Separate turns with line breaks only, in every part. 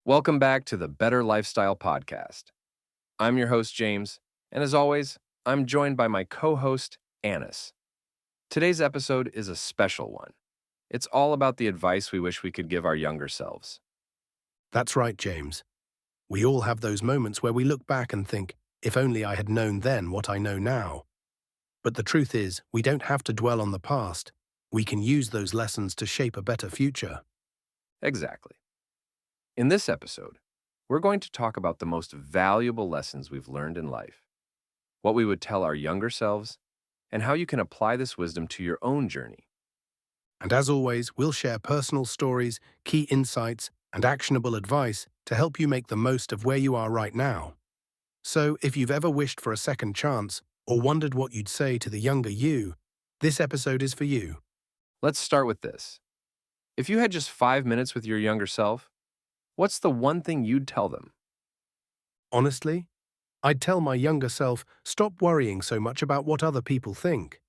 Welcome back to the Better Lifestyle Podcast. I'm your host, James, and as always, I'm joined by my co host, Anis. Today's episode is a special one. It's all about the advice we wish we could give our younger selves.
That's right, James. We all have those moments where we look back and think, if only I had known then what I know now. But the truth is, we don't have to dwell on the past. We can use those lessons to shape a better future.
Exactly. In this episode, we're going to talk about the most valuable lessons we've learned in life, what we would tell our younger selves, and how you can apply this wisdom to your own journey.
And as always, we'll share personal stories, key insights, and actionable advice to help you make the most of where you are right now. So, if you've ever wished for a second chance or wondered what you'd say to the younger you, this episode is for you.
Let's start with this. If you had just 5 minutes with your younger self, what's the one thing you'd tell them?
Honestly, I'd tell my younger self, stop worrying so much about what other people think.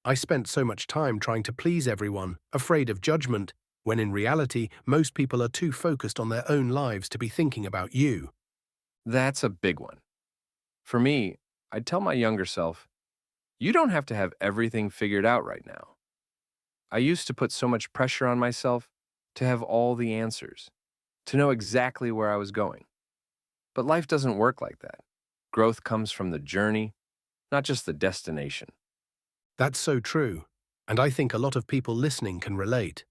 I spent so much time trying to please everyone, afraid of judgment, when in reality, most people are too focused on their own lives to be thinking about you.
That's a big one. For me, I'd tell my younger self, you don't have to have everything figured out right now. I used to put so much pressure on myself to have all the answers, to know exactly where I was going. But life doesn't work like that. Growth comes from the journey, not just the destination.
That's so true, and I think a lot of people listening can relate.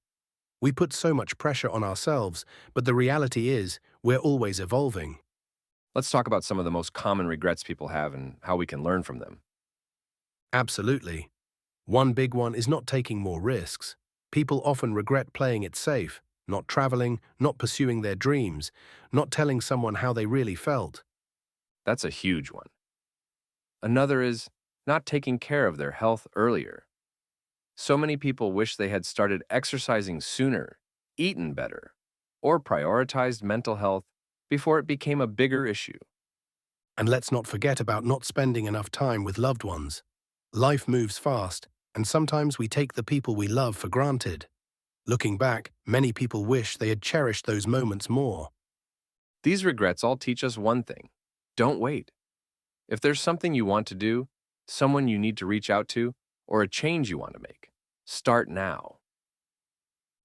We put so much pressure on ourselves, but the reality is, we're always evolving.
Let's talk about some of the most common regrets people have and how we can learn from them.
Absolutely. One big one is not taking more risks. People often regret playing it safe, not traveling, not pursuing their dreams, not telling someone how they really felt.
That's a huge one. Another is not taking care of their health earlier. So many people wish they had started exercising sooner, eaten better, or prioritized mental health before it became a bigger issue.
And let's not forget about not spending enough time with loved ones. Life moves fast, and sometimes we take the people we love for granted. Looking back, many people wish they had cherished those moments more.
These regrets all teach us one thing: don't wait. If there's something you want to do, someone you need to reach out to, or a change you want to make, start now.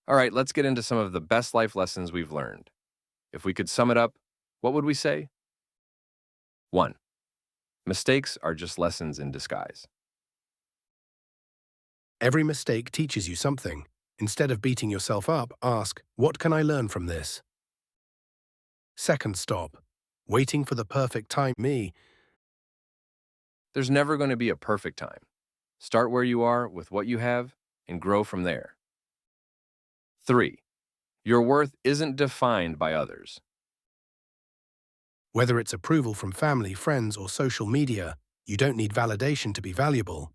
All right, let's get into some of the best life lessons we've learned. If we could sum it up, what would we say? 1. Mistakes are just lessons in disguise.
Every mistake teaches you something. Instead of beating yourself up, ask, what can I learn from this? Second stop. Waiting for the perfect time.
There's never going to be a perfect time. Start where you are with what you have and grow from there. 3. Your worth isn't defined by others.
Whether it's approval from family, friends, or social media, you don't need validation to be valuable.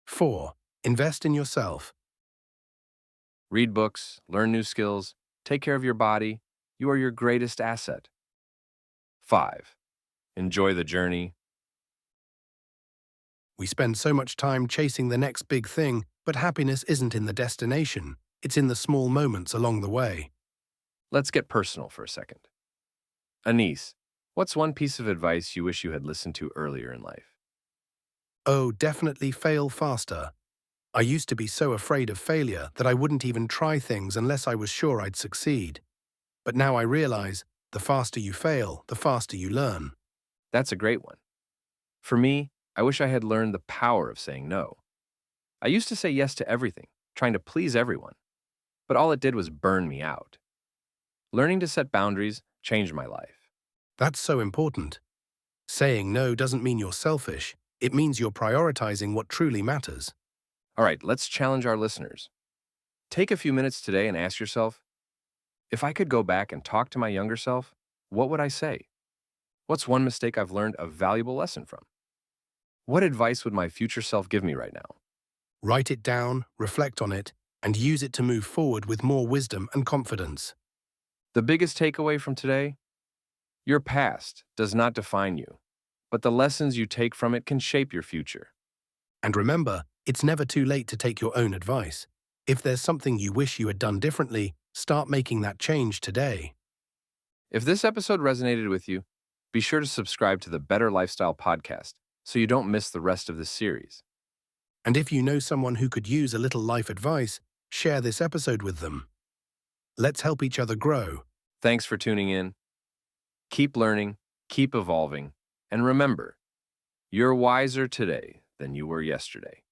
4. Invest in yourself.
Read books, learn new skills, take care of your body. You are your greatest asset. 5. Enjoy the journey.
We spend so much time chasing the next big thing, but happiness isn't in the destination. It's in the small moments along the way.
Let's get personal for a second. Anise, what's one piece of advice you wish you had listened to earlier in life?
Oh, definitely fail faster. I used to be so afraid of failure that I wouldn't even try things unless I was sure I'd succeed. But now I realize, the faster you fail, the faster you learn.
That's a great one. For me, I wish I had learned the power of saying no. I used to say yes to everything, trying to please everyone, but all it did was burn me out. Learning to set boundaries changed my life.
That's so important. Saying no doesn't mean you're selfish. It means you're prioritizing what truly matters.
All right, let's challenge our listeners. Take a few minutes today and ask yourself, if I could go back and talk to my younger self, what would I say? What's one mistake I've learned a valuable lesson from? What advice would my future self give me right now?
Write it down, reflect on it, and use it to move forward with more wisdom and confidence.
The biggest takeaway from today? Your past does not define you, but the lessons you take from it can shape your future.
And remember, it's never too late to take your own advice. If there's something you wish you had done differently, start making that change today.
If this episode resonated with you, be sure to subscribe to the Better Lifestyle podcast so you don't miss the rest of this series.
And if you know someone who could use a little life advice, share this episode with them. Let's help each other grow.
Thanks for tuning in. Keep learning, keep evolving, and remember, you're wiser today than you were yesterday.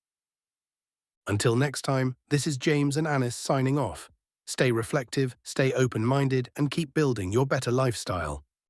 Until next time, this is James and Anis signing off. Stay reflective, stay open-minded, and keep building your better lifestyle.